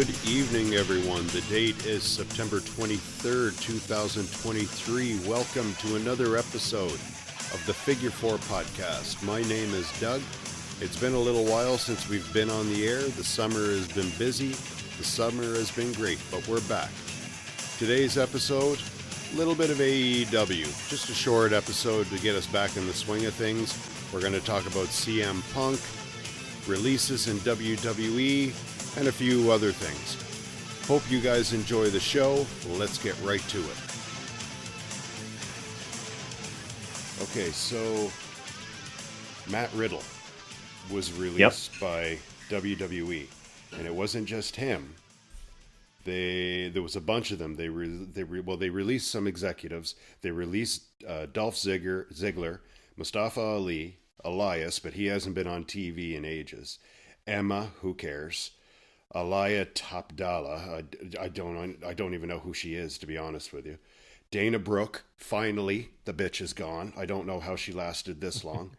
Good evening, everyone. The date is September 23rd, 2023. Welcome to another episode of the Figure Four Podcast. My name is Doug. It's been a little while since we've been on the air. The summer has been busy. The summer has been great, but we're back. Today's episode, a little bit of AEW. Just a short episode to get us back in the swing of things. We're going to talk about CM Punk, releases in WWE, and a few other things. Hope you guys enjoy the show. Let's get right to it. Okay, so Matt Riddle was released by WWE, and it wasn't just him. There was a bunch of them. They released some executives. They released Dolph Ziggler, Mustafa Ali, Elias, but he hasn't been on TV in ages. Emma, who cares? Aliyah Topdala, I don't even know who she is, to be honest with you. Dana Brooke, finally, the bitch is gone. I don't know how she lasted this long.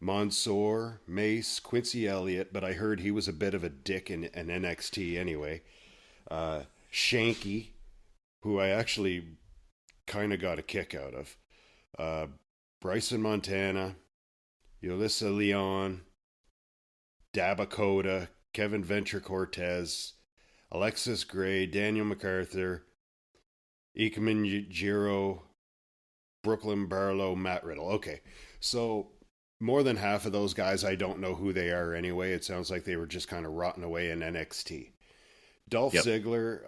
Mansoor, Mace, Quincy Elliott, but I heard he was a bit of a dick in NXT anyway. Shanky, who I actually kind of got a kick out of. Bryson Montana, Yulissa Leon, Dabakota, Kevin Venture Cortez, Alexis Gray, Daniel MacArthur, Ikemen Jiro, Brooklyn Barlow, Matt Riddle. Okay, so more than half of those guys, I don't know who they are anyway. It sounds like they were just kind of rotting away in NXT. Dolph Ziggler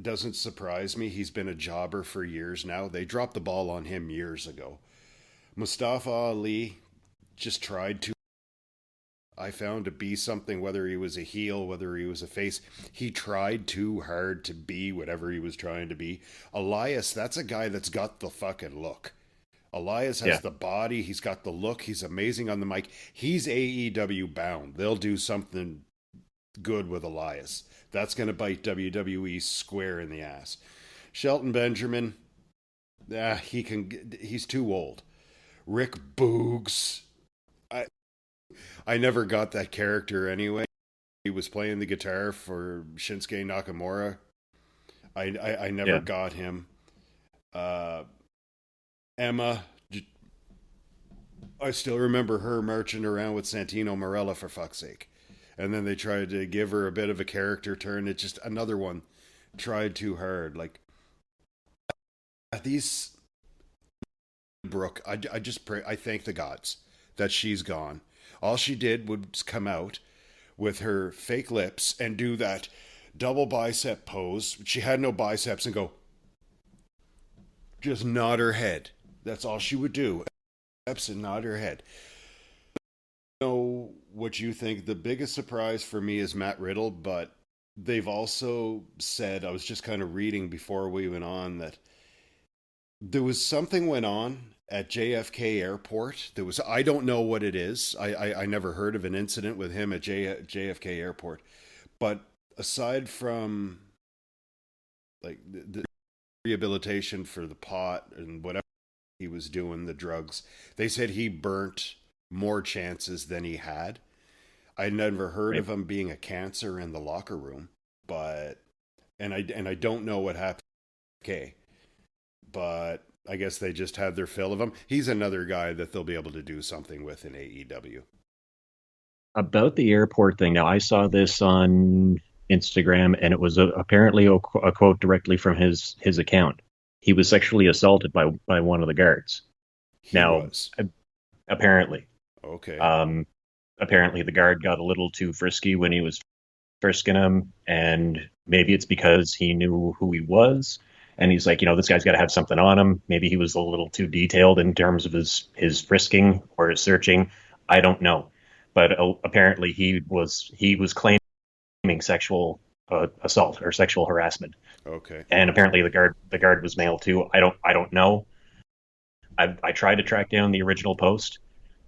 doesn't surprise me. He's been a jobber for years now. They dropped the ball on him years ago. Mustafa Ali just tried to, I found, to be something, whether he was a heel, whether he was a face. He tried too hard to be whatever he was trying to be. Elias, that's a guy that's got the fucking look. Elias has the body. He's got the look. He's amazing on the mic. He's AEW bound. They'll do something good with Elias. That's going to bite WWE square in the ass. Shelton Benjamin, he's too old. Rick Boogs, I never got that character anyway. He was playing the guitar for Shinsuke Nakamura. I never got him. Emma, I still remember her marching around with Santino Marella, for fuck's sake. And then they tried to give her a bit of a character turn. It's just another one tried too hard. Like, these Brooke, I just pray, I thank the gods that she's gone. All she did was come out with her fake lips and do that double bicep pose. She had no biceps, and go, just nod her head. That's all she would do. And nod her head. I don't know what you think. The biggest surprise for me is Matt Riddle, but they've also said, I was just kind of reading before we went on, that there was something went on at JFK Airport. There was, I don't know what it is. I never heard of an incident with him at JFK Airport. But aside from like the rehabilitation for the pot and whatever he was doing, the drugs, they said he burnt more chances than he had. I never heard of him being a cancer in the locker room, but and I don't know what happened. Okay. But I guess they just had their fill of him. He's another guy that they'll be able to do something with in AEW. About the airport thing, now I saw this on Instagram, and it was apparently a quote directly from his account. He was sexually assaulted by one of the guards. Apparently. Okay. Apparently the guard got a little too frisky when he was frisking him, and maybe it's because he knew who he was. And he's like, this guy's got to have something on him. Maybe he was a little too detailed in terms of his frisking or his searching. I don't know. But apparently he was claiming sexual assault or sexual harassment. Okay. And apparently the guard was male too. I don't know. I tried to track down the original post,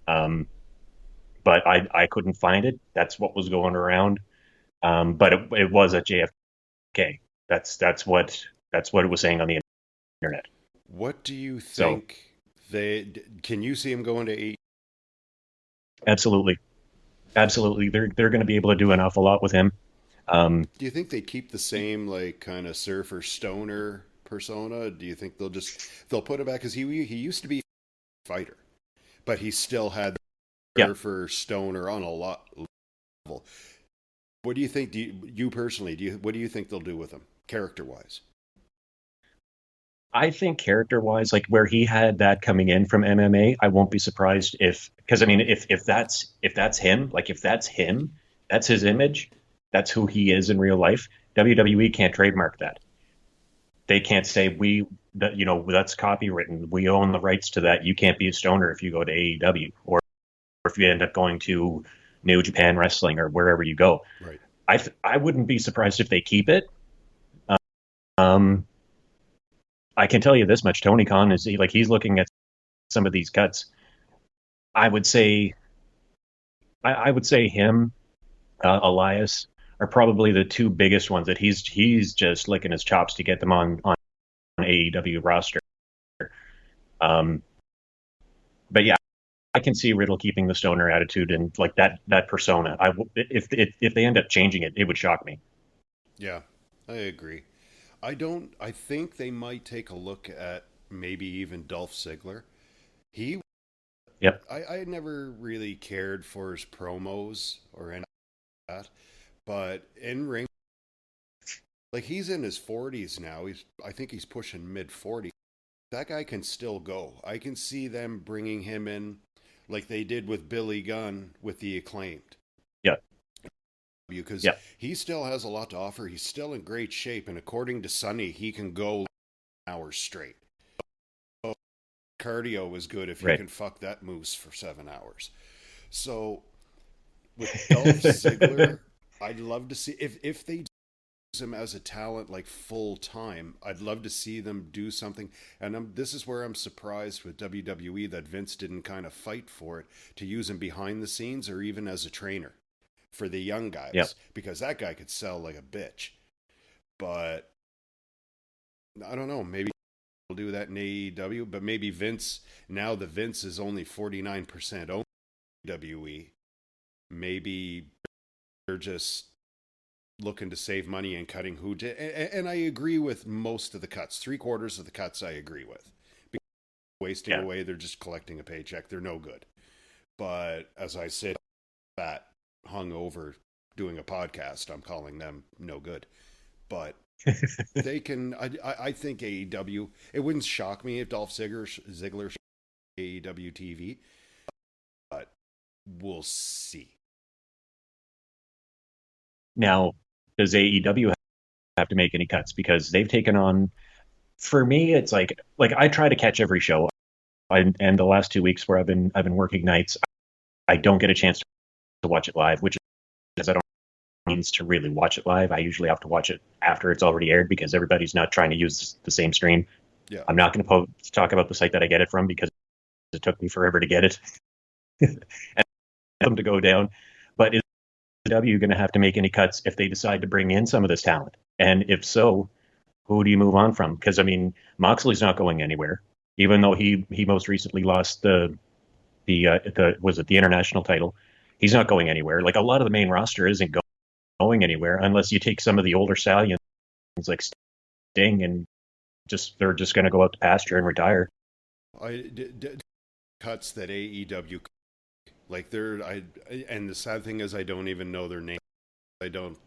but I couldn't find it. That's what was going around. But it was at JFK. That's what it was saying on the internet. What do you think can you see him going to AEW? Absolutely. They're going to be able to do an awful lot with him. Do you think they keep the same like kind of surfer stoner persona? Do you think they'll put it back because he used to be a fighter, but he still had Yeah, surfer stoner on a lot level. What do you think? You personally what do you think they'll do with him character wise? I think character wise, like where he had that coming in from MMA, I won't be surprised if because I mean if that's him, like if that's him, that's his image, that's who he is in real life. WWE can't trademark that. They can't say we that that's copywritten. We own the rights to that. You can't be a stoner if you go to AEW or if you end up going to New Japan Wrestling or wherever you go. Right. I wouldn't be surprised if they keep it. Um, I can tell you this much: Tony Khan is he's looking at some of these cuts. I would say I would say him, Elias are probably the two biggest ones that he's just licking his chops to get them on AEW roster. Um, but yeah, I can see Riddle keeping the stoner attitude and like that persona. If they end up changing it, it would shock me. Yeah, I agree. I think they might take a look at maybe even Dolph Ziggler. He Yep. I never really cared for his promos or any of that, but in ring, like he's in his 40s now. I think he's pushing mid 40s. That guy can still go. I can see them bringing him in like they did with Billy Gunn with the Acclaimed. Yep. Because Yep. he still has a lot to offer. He's still in great shape, and according to Sonny, he can go hours straight. So cardio is good if he Right. can fuck that moose for 7 hours. So with Dolph Ziggler, I'd love to see if they use him as a talent like full time. I'd love to see them do something. And this is where I'm surprised with WWE that Vince didn't kind of fight for it to use him behind the scenes or even as a trainer for the young Yep. guys because that guy could sell like a bitch. But I don't know. Maybe we'll do that in AEW. But maybe Vince now the Vince is only 49% owned WWE. Maybe they're just looking to save money and cutting who did. And I agree with most of the cuts. 3/4 of the cuts I agree with. Because wasting Yeah. away, they're just collecting a paycheck. They're no good. But as I said, that hung over doing a podcast, I'm calling them no good. But they can. I think AEW. It wouldn't shock me if Dolph Ziggler AEW TV, but we'll see. Now, does AEW have to make any cuts because they've taken on? For me, it's like I try to catch every show. And the last 2 weeks where I've been working nights, I don't get a chance to watch it live, which is I don't means to really watch it live. I usually have to watch it after it's already aired because everybody's not trying to use the same stream. Yeah, I'm not going to talk about the site that I get it from because it took me forever to get it and them to go down. But is W going to have to make any cuts if they decide to bring in some of this talent? And if so, who do you move on from? Because I mean, Moxley's not going anywhere, even though he most recently lost the was it the international title. He's not going anywhere. Like a lot of the main roster isn't going anywhere unless you take some of the older stallions like Sting and they're just going to go out to pasture and retire. cuts that AEW like they're I and the sad thing is I don't even know their name. I don't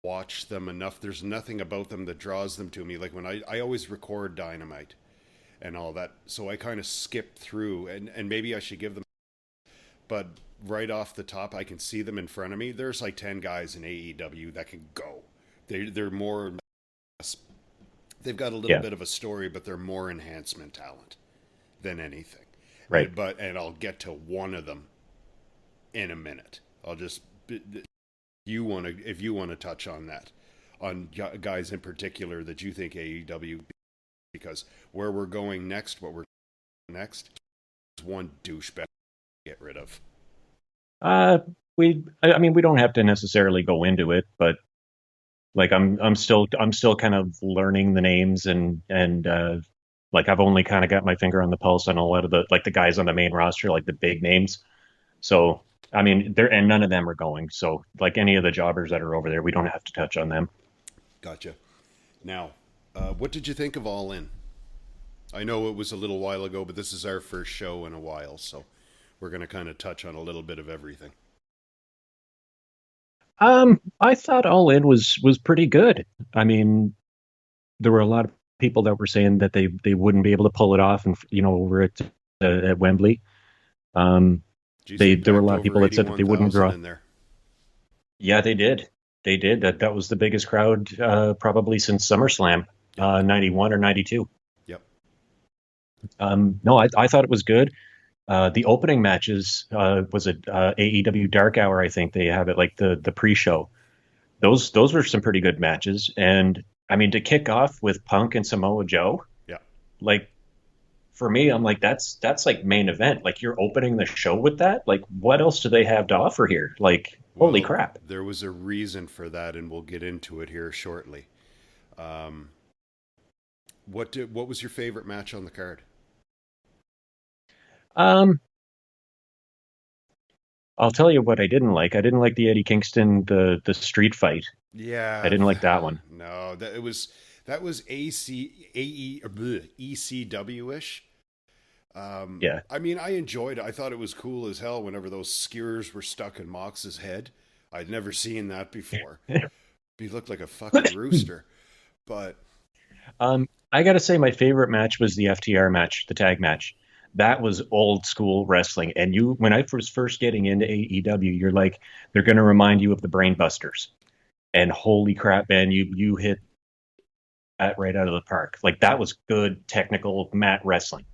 watch them enough. There's nothing about them that draws them to me. Like when I always record Dynamite and all that, so I kind of skip through and maybe I should give them. But right off the top, I can see them in front of me. There's like 10 guys in AEW that can go. They're more. They've got a little Yeah, bit of a story, but they're more enhancement talent than anything. right. And I'll get to one of them in a minute. I'll just if you want to touch on that on guys in particular that you think AEW because where we're going next, what we're next is one douchebag to get rid of. Uh, I mean, we don't have to necessarily go into it, but like I'm still kind of learning the names and like I've only kind of got my finger on the pulse on a lot of the like the guys on the main roster, like the big names. So I mean, there and none of them are going. So, like any of the jobbers that are over there, we don't have to touch on them. Gotcha. Now, what did you think of All In? I know it was a little while ago, but this is our first show in a while, so we're going to kind of touch on a little bit of everything. I thought All In was pretty good. I mean, there were a lot of people that were saying that they wouldn't be able to pull it off, and over at Wembley. Um, Geez, they there were a packed lot of over people that said that they wouldn't 81,000 draw. in there. Yeah, they did. They did. That was the biggest crowd probably since SummerSlam, Yep. 91 or 92. Yep. No, I thought it was good. The opening matches was a AEW Dark Hour. I think they have it like the pre-show. Those were some pretty good matches. And I mean, to kick off with Punk and Samoa Joe, Yeah. like for me, I'm like that's like main event. Like you're opening the show with that. Like what else do they have to offer here? Like holy Well, crap. there was a reason for that, and we'll get into it here shortly. Um, what was your favorite match on the card? Um, I'll tell you what I didn't like. I didn't like the Eddie Kingston the street fight. I Yeah, didn't like that one. no, that was ECW ish. Yeah. I mean, I enjoyed it. I thought it was cool as hell whenever those skewers were stuck in Mox's head. I'd never seen that before. He looked like a fucking rooster. But I gotta say my favorite match was the FTR match, the tag match. That was old school wrestling. And you when I was first getting into AEW, you're like, they're gonna remind you of the Brain Busters. And holy crap, man, you hit that right out of the park. Like that was good technical mat wrestling.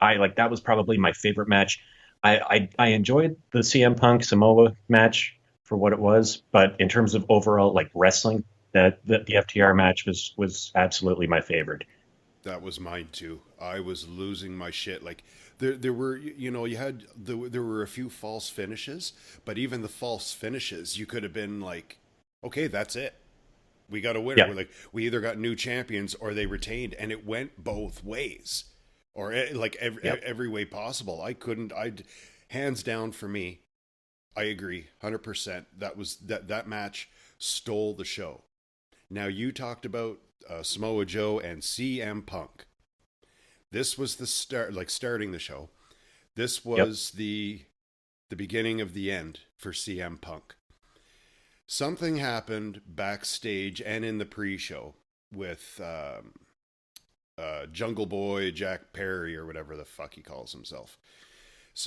I like that was probably my favorite match. I enjoyed the CM Punk Samoa match for what it was, but in terms of overall like wrestling, that the FTR match was absolutely my favorite. that was mine too. I was losing my shit. Like there were you had there were a few false finishes, but even the false finishes, you could have been like, okay, that's it. We got a winner. Yeah, We either got new champions or they retained, and it went both ways, or like yep, every way possible. I couldn't. I hands down for me. I agree, 100%. That match stole the show. Now you talked about Samoa Joe and CM Punk. This was the start, like starting the show. This yep, was the beginning of the end for CM Punk. Something happened backstage and in the pre-show with Jungle Boy Jack Perry or whatever the fuck he calls himself.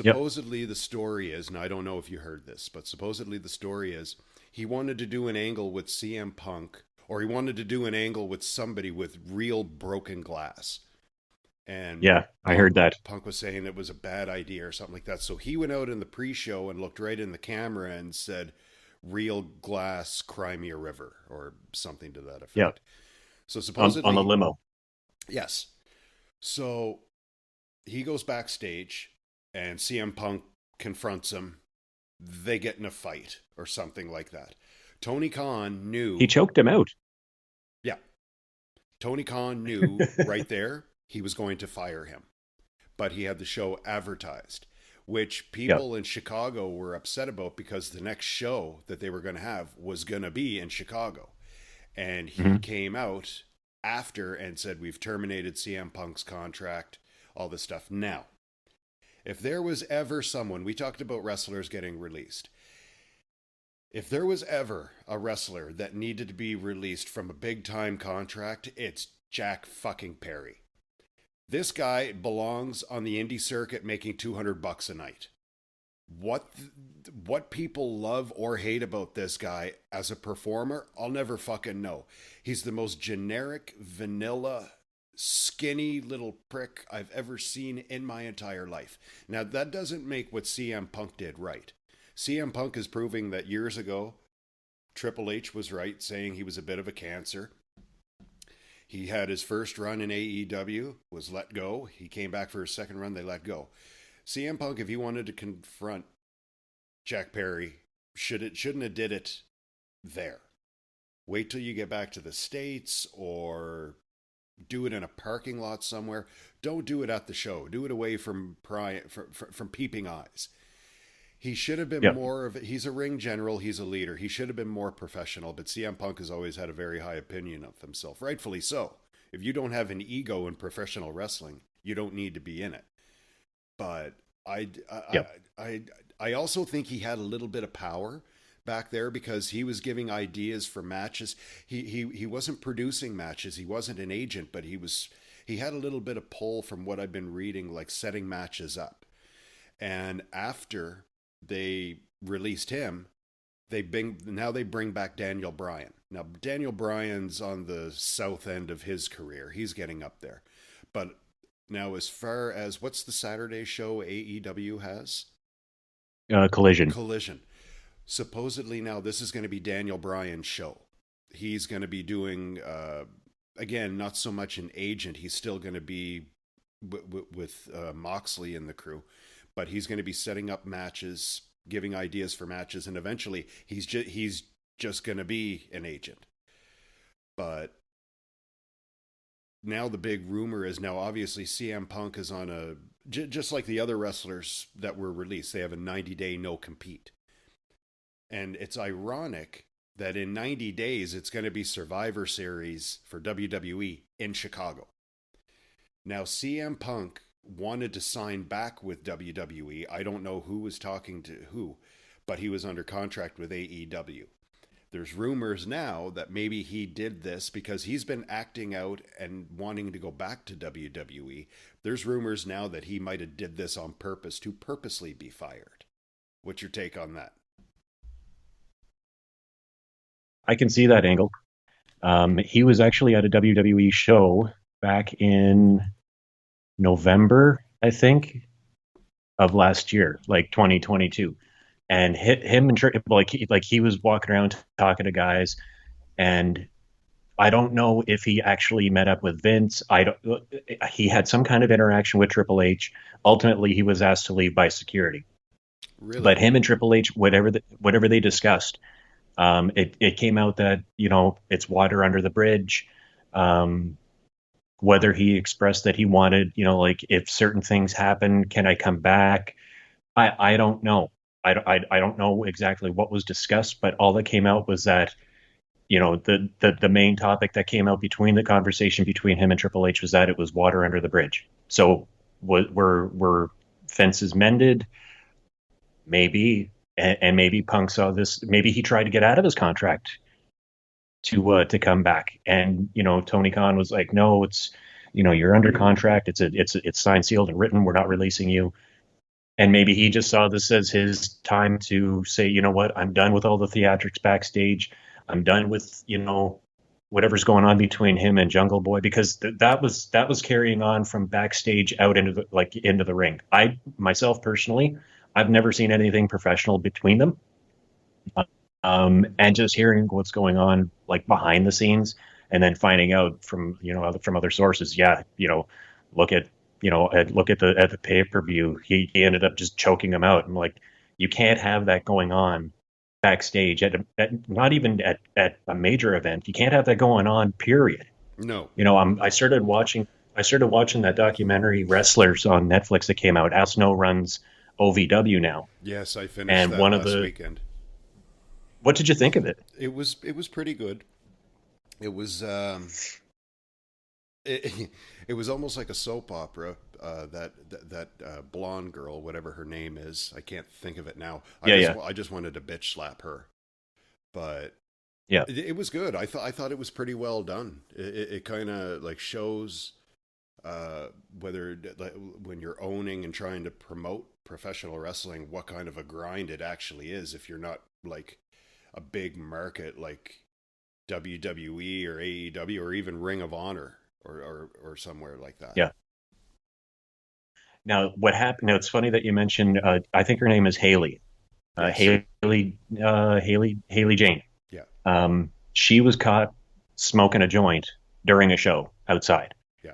yep, Supposedly the story is, and I don't know if you heard this, but supposedly the story is he wanted to do an angle with CM Punk, or he wanted to do an angle with somebody with real broken glass. And yeah. I heard that. Punk was saying it was a bad idea or something like that. So he went out in the pre-show and looked right in the camera and said, "Real glass, cry me a river," or something to that Yeah, effect. So on the supposedly, limo. yes. So he goes backstage and CM Punk confronts him. They get in a fight or something like that. Tony Khan He knew, choked him out. yeah, Tony Khan knew right there he was going to fire him, but he had the show advertised, which Yeah. people in Chicago were upset about because the next show that they were going to have was going to be in Chicago. And he Hmm. came out after and said, "We've terminated CM Punk's contract, all this stuff." Now, if there was ever someone, we talked about wrestlers getting released. If there was ever a wrestler that needed to be released from a big time contract, it's Jack fucking Perry. This guy belongs on the indie circuit making $200 a night. What what people love or hate about this guy as a performer, I'll never fucking know. He's the most generic, vanilla, skinny little prick I've ever seen in my entire life. Now that doesn't make what CM Punk did right. CM Punk is proving that years ago Triple H was right saying he was a bit of a cancer. He had his first run in AEW, was let go. He came back for his second run, they let go. CM Punk, if he wanted to confront Jack Perry, shouldn't have did it there. Wait till you get back to the States or do it in a parking lot somewhere. Don't do it at the show. Do it away from from peeping eyes. He should have been Yeah. more of. He's a ring general. He's a leader. He should have been more professional. But CM Punk has always had a very high opinion of himself, rightfully so. If you don't have an ego in professional wrestling, you don't need to be in it. But Yeah. I also think he had a little bit of power back there because he was giving ideas for matches. He wasn't producing matches. He wasn't an agent, but he had a little bit of pull from what I've been reading, like setting matches up. And after they released him, they bring back Daniel Bryan. Now Daniel Bryan's on the south end of his career. He's getting up there. But now as far as what's the Saturday show AEW has? Collision. Collision. Supposedly now this is going to be Daniel Bryan's show. He's going to be doing again, not so much an agent. He's still going to be with Moxley and the crew, but he's going to be setting up matches, giving ideas for matches, and eventually he's just going to be an agent. But now the big rumor is now obviously CM Punk is on just like the other wrestlers that were released, they have a 90-day no compete. And it's ironic that in 90 days it's going to be Survivor Series for WWE in Chicago. Now CM Punk wanted to sign back with WWE. I don't know who was talking to who, but he was under contract with AEW. There's rumors now that maybe he did this because he's been acting out and wanting to go back to WWE. There's rumors now that he might have did this on purpose to purposely be fired. What's your take on that? I can see that angle. He was actually at a WWE show back in November, I think, of last year, like 2022, and him and like he was walking around talking to guys, and I don't know if he actually met up with Vince. I don't. He had some kind of interaction with Triple H. Ultimately, he was asked to leave by security. Really? But him and Triple H, whatever they discussed, it came out that it's water under the bridge. Whether he expressed that he wanted, like if certain things happen, can I come back? I don't know. I don't know exactly what was discussed, but all that came out was that the main topic that came out between the conversation between him and Triple H was that it was water under the bridge. So were fences mended? Maybe, and maybe Punk saw this. Maybe he tried to get out of his contract to come back, and Tony Khan was like, no, it's you're under contract. It's signed, sealed, and written. We're not releasing you. And maybe he just saw this as his time to say, you know what, I'm done with all the theatrics backstage. I'm done with whatever's going on between him and Jungle Boy, because that was carrying on from backstage out into the ring. I myself personally, I've never seen anything professional between them. And just hearing what's going on like behind the scenes, and then finding out from from other sources, look at the pay-per-view, he ended up just choking him out. I'm like, you can't have that going on backstage at not even at a major event. You can't have that going on, period. No. I started watching that documentary Wrestlers on Netflix that came out. Al Snow runs OVW now. Yes, I finished and that last weekend. What did you think of it? It was pretty good. It was it was almost like a soap opera. That blonde girl, whatever her name is, I can't think of it now. I just wanted to bitch slap her, but yeah, it was good. I thought it was pretty well done. It kind of like shows whether when you're owning and trying to promote professional wrestling, what kind of a grind it actually is if you're not like a big market like WWE or AEW or even Ring of Honor or somewhere like that. Yeah. Now, what happened? Now, it's funny that you mentioned. I think her name is Haley. Yes. Haley Jane. Yeah. She was caught smoking a joint during a show outside. Yeah.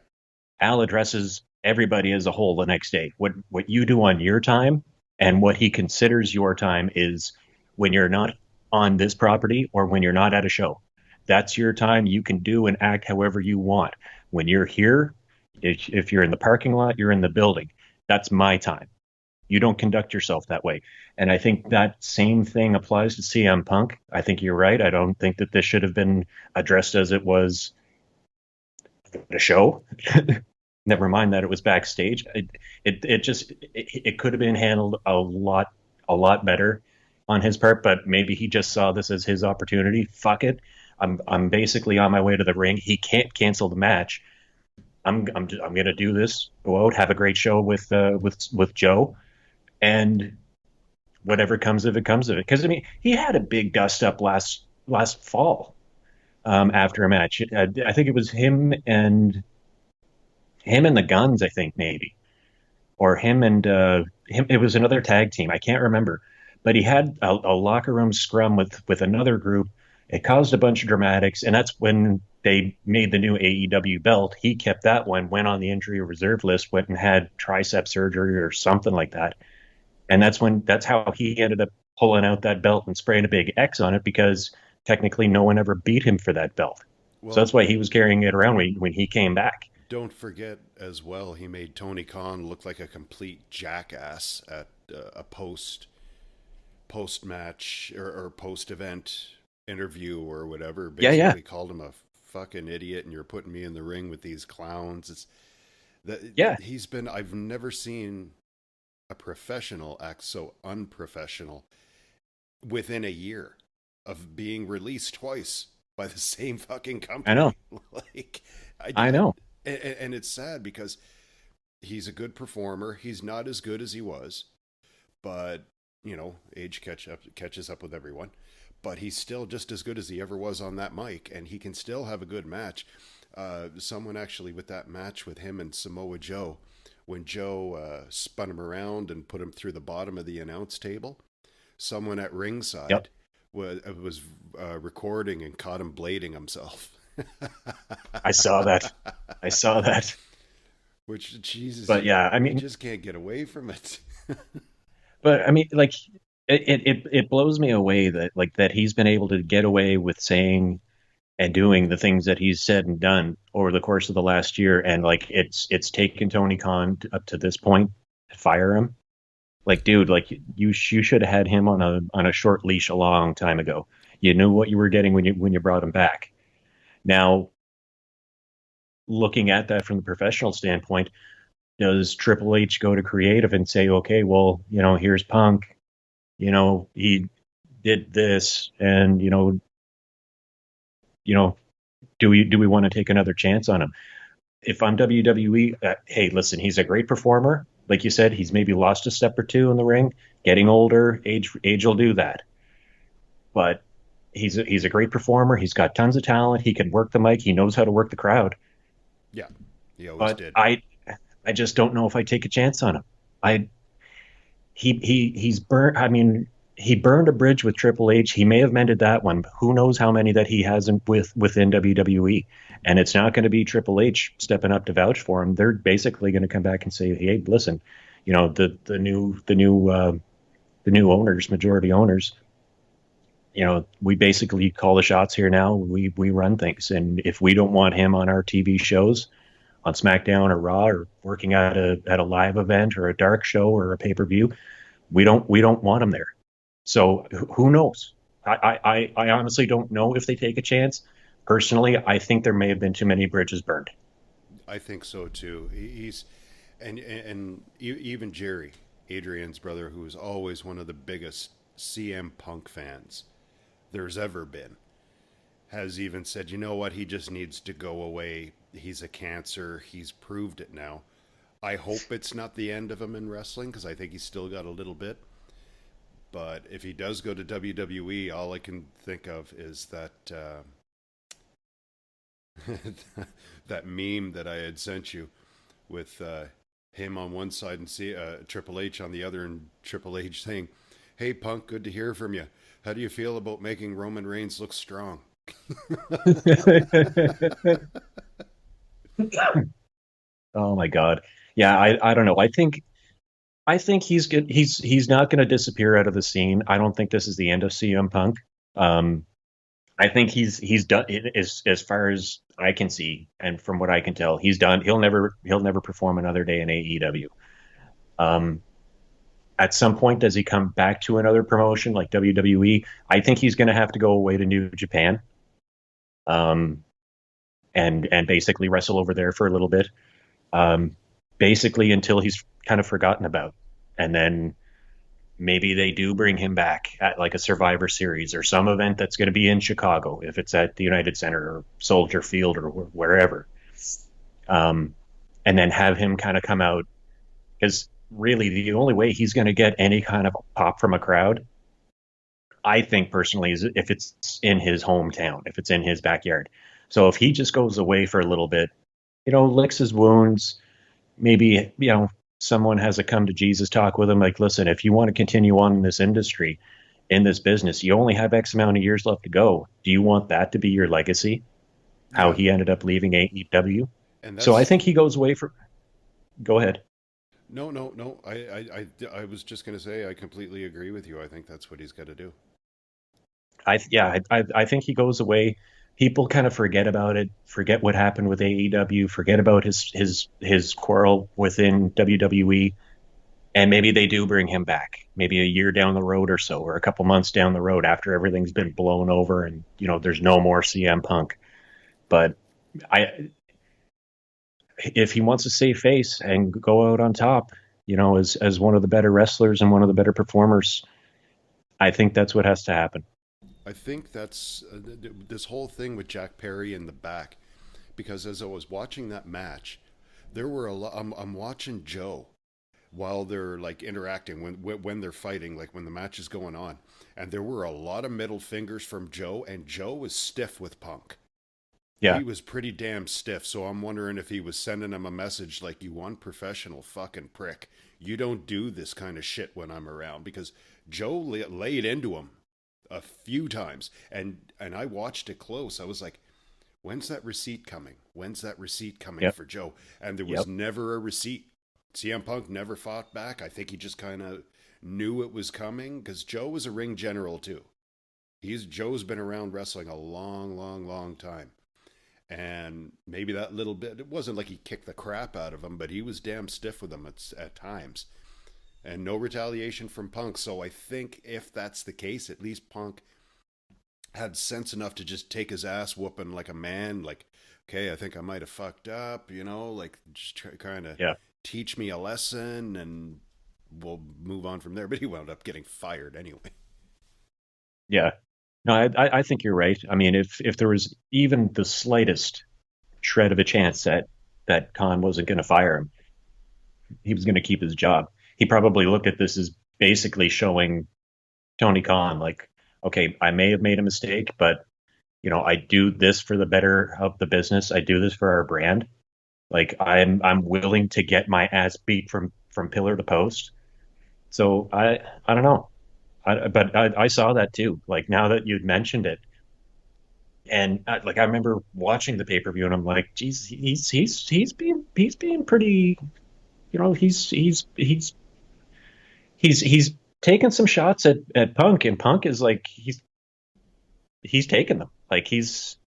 Al addresses everybody as a whole the next day. What you do on your time and what he considers your time is when you're not on this property or when you're not at a show. That's your time. You can do and act however you want. When you're here, if you're in the parking lot, you're in the building. That's my time. You don't conduct yourself that way. And I think that same thing applies to CM Punk. I think you're right. I don't think that this should have been addressed as it was a show. Never mind that it was backstage. It could have been handled a lot better on his part, but maybe he just saw this as his opportunity. Fuck it. I'm basically on my way to the ring. He can't cancel the match. I'm gonna do this. Go out, have a great show with Joe, and whatever comes of it comes of it. Because I mean, he had a big dust up last fall after a match. I think it was him and the Guns. I think maybe, or him and him. It was another tag team. I can't remember, but he had a locker room scrum with another group. It caused a bunch of dramatics, and that's when they made the new AEW belt. He kept that one, went on the injury reserve list, went and had tricep surgery or something like that, and that's how he ended up pulling out that belt and spraying a big X on it because technically no one ever beat him for that belt. So Well, that's why he was carrying it around when he came back. don't forget as well, he made Tony Khan look like a complete jackass at a post match or post event interview or whatever. Yeah, yeah, Basically called him a fucking idiot, and you're putting me in the ring with these clowns. It's that yeah. he's been. I've never seen a professional act so unprofessional within a year of being released twice by the same fucking I know, company. like, I know. and it's sad because he's a good performer. He's not as good as he was, but age catches up with everyone. But he's still just as good as he ever was on that mic, and he can still have a good match. Someone actually with that match with him and Samoa Joe, when Joe spun him around and put him through the bottom of the announce table, someone at Yep, ringside was recording and caught him blading himself. I saw that. I saw that. Which, Jesus, But yeah, I you mean, just can't get away from it. like it blows me away that he's been able to get away with saying and doing the things that he's said and done over the course of the last year, and like it's taken Tony Khan up to this point to fire him. Like, dude, like you should have had him on a short leash a long time ago. You knew what you were getting when you brought him back. Now, looking at that from the professional standpoint, does Triple H go to creative and say, okay, well, here's Punk, he did this, and you know, do we want to take another chance on him? If I'm WWE, hey, listen, he's a great performer. Like you said, he's maybe lost a step or two in the ring. Getting older, age will do that. But he's a great performer. He's got tons of talent. He can work the mic. He knows how to work the crowd. Yeah, he always But did. I just don't know if I take a chance on him. I he's burnt. I mean, he burned a bridge with Triple H. He may have mended that one. But who knows how many that he hasn't within WWE? And it's not going to be Triple H stepping up to vouch for him. They're basically going to come back and say, "Hey, listen, the new owners, majority owners, we basically call the shots here now. We run things, and if we don't want him on our TV shows, on SmackDown or Raw, or working at a live event or a dark show or a pay-per-view, we don't want him there. So who knows? I honestly don't know if they take a chance. Personally, I think there may have been too many bridges burned. I think so too. He's even Jerry, Adrian's brother, who is always one of the biggest CM Punk fans there's ever been, has even said, you know what, he just needs to go away. He's a cancer. He's proved it now. I hope it's not the end of him in wrestling because I think he's still got a little bit. But if he does go to WWE, all I can think of is that meme that I had sent you with him on one side and Triple H on the other, and Triple H saying, "Hey Punk, good to hear from you. How do you feel about making Roman Reigns look strong?" Oh my God. Yeah, I don't know. I think he's good. He's not going to disappear out of the scene. I don't think this is the end of CM Punk. Um, I think he's done, as far as I can see and from what I can tell. He's done. He'll never perform another day in AEW. Um, At some point, does he come back to another promotion like WWE? I think he's going to have to go away to New Japan, um, and basically wrestle over there for a little bit, um, basically until he's kind of forgotten about, and then maybe they do bring him back at like a Survivor Series or some event that's going to be in Chicago, if it's at the United Center or Soldier Field or wherever, um, and then have him kind of come out, because really the only way he's going to get any kind of pop from a crowd, I think personally, is if it's in his hometown, if it's in his backyard. So if he just goes away for a little bit, licks his wounds, maybe, someone has a come to Jesus talk with him, like, listen, if you want to continue on in this industry, in this business, you only have X amount of years left to go. Do you want that to be your legacy? How Yeah, he ended up leaving AEW. and So I that's think he goes away for, go ahead. no, no, no. I was just gonna say I completely agree with you. I think that's what he's got to do. I think he goes away. People kind of forget about it, forget what happened with AEW, forget about his quarrel within WWE, and maybe they do bring him back, maybe a year down the road or so, or a couple months down the road after everything's been blown over and there's no more CM Punk. But I, if he wants to save face and go out on top, as one of the better wrestlers and one of the better performers, I think that's what has to happen. I think that's this whole thing with Jack Perry in the back, because as I was watching that match, there were a lot. I'm watching Joe while they're like interacting when they're fighting, like when the match is going on, and there were a lot of middle fingers from Joe, and Joe was stiff with Punk. Yeah, He was pretty damn stiff, so I'm wondering if he was sending him a message like, "You unprofessional fucking prick. You don't do this kind of shit when I'm around." Because Joe laid into him a few times, and I watched it close. I was like, "When's that receipt coming? When's that receipt coming yep, for Joe?" And there was yep. never a receipt. CM Punk never fought back. I think he just kind of knew it was coming because Joe was a ring general too. He's Joe's been around wrestling a long, long, long time. And maybe that little bit, it wasn't like he kicked the crap out of him, but he was damn stiff with him at times. And no retaliation from Punk. So I think if that's the case, at least Punk had sense enough to just take his ass whooping like a man. Like, okay, I think I might have fucked up, like just kind of Yeah. teach me a lesson and we'll move on from there. But he wound up getting fired anyway. Yeah. No, I think you're right. I mean, if there was even the slightest shred of a chance that Khan wasn't going to fire him, he was going to keep his job. He probably looked at this as basically showing Tony Khan, like, okay, I may have made a mistake, but I do this for the better of the business. I do this for our brand. Like, I'm willing to get my ass beat from pillar to post. So I don't know. But I saw that too. Like, now that you'd mentioned it, and like I remember watching the pay per view, and I'm like, geez, he's being pretty. He's taking some shots at Punk, and Punk is like he's taking them. Like, there's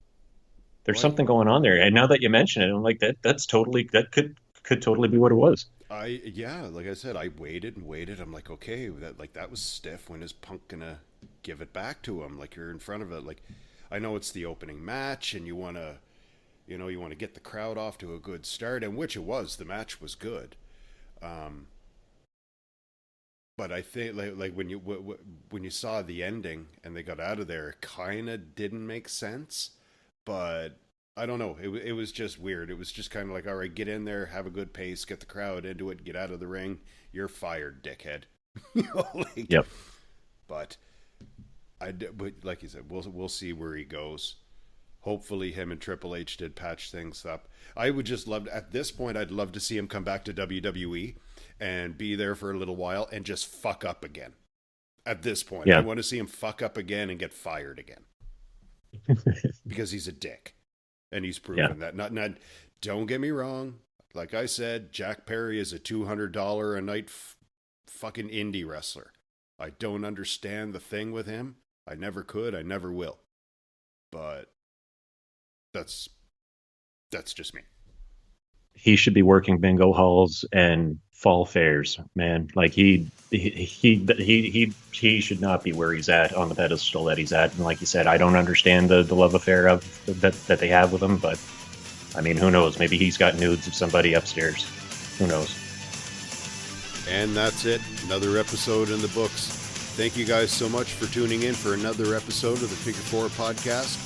Well, something going on there. And now that you mention it, I'm like, that could totally be what it was. yeah, like I said, I waited and waited. I'm like, okay, that was stiff. When is Punk gonna give it back to him? Like you're in front of it. Like I know it's the opening match, and you want to get the crowd off to a good start, and which it was. The match was good. Um, but I think like when you saw the ending and they got out of there, it kind of didn't make sense. But I don't know. It was just weird. It was just kind of like, all right, get in there, have a good pace, get the crowd into it, get out of the ring. You're fired, dickhead. Like, Yep. but but like you said, we'll see where he goes. Hopefully, him and Triple H did patch things up. I would just love at this point. I'd love to see him come back to WWE and be there for a little while and just fuck up again. At this point, I Yeah. want to see him fuck up again and get fired again because he's a dick, and he's Yeah. proven that. Not. Don't get me wrong. Like I said, Jack Perry is a $200 a night fucking indie wrestler. I don't understand the thing with him. I never could. I never will. But that's just me. He should be working bingo halls and fall fares, man. Like he should not be where he's at on the pedestal that he's at. And like you said, I don't understand the love affair of that they have with him, but I mean, who knows? Maybe he's got nudes of somebody upstairs. Who knows? And that's it. Another episode in the books. Thank you guys so much for tuning in for another episode of the Figure Four Podcast.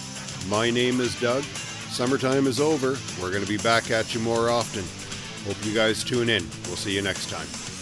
My name is Doug. Summertime is over. We're going to be back at you more often. Hope you guys tune in. We'll see you next time.